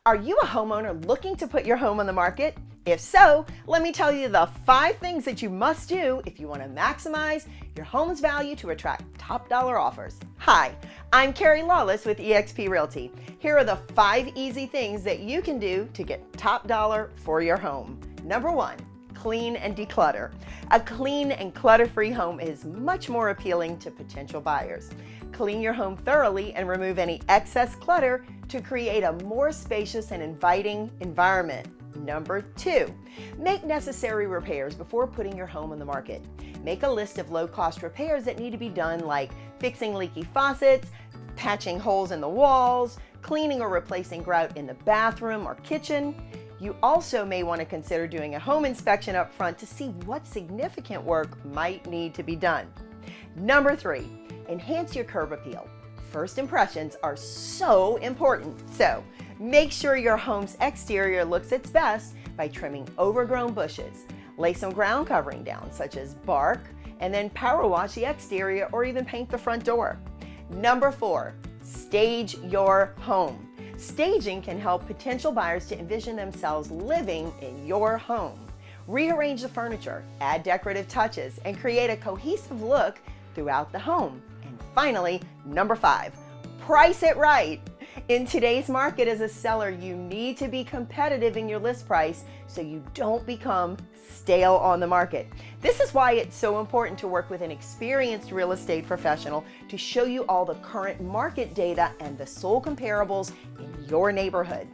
Are you a homeowner looking to put your home on the market? If so, let me tell you the 5 things that you must do if you want to maximize your home's value to attract top dollar offers. Hi, I'm Kerri Lawless with eXp Realty. Here are the 5 easy things that you can do to get top dollar for your home. Number 1, clean and declutter. A clean and clutter-free home is much more appealing to potential buyers. Clean your home thoroughly and remove any excess clutter to create a more spacious and inviting environment. Number 2, make necessary repairs before putting your home on the market. Make a list of low-cost repairs that need to be done, like fixing leaky faucets, patching holes in the walls, cleaning or replacing grout in the bathroom or kitchen. You also may want to consider doing a home inspection up front to see what significant work might need to be done. Number 3, enhance your curb appeal. First impressions are so important, so make sure your home's exterior looks its best by trimming overgrown bushes. Lay some ground covering down, such as bark, and then power wash the exterior or even paint the front door. Number 4, stage your home. Staging can help potential buyers to envision themselves living in your home. Rearrange the furniture, add decorative touches, and create a cohesive look throughout the home. And finally, number 5, price it right. In today's market as a seller, you need to be competitive in your list price so you don't become stale on the market. This is why it's so important to work with an experienced real estate professional to show you all the current market data and the sold comparables in your neighborhood.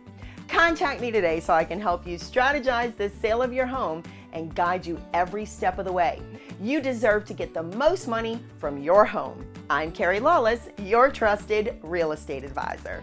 Contact me today so I can help you strategize the sale of your home and guide you every step of the way. You deserve to get the most money from your home. I'm Kerri Lawless, your trusted real estate advisor.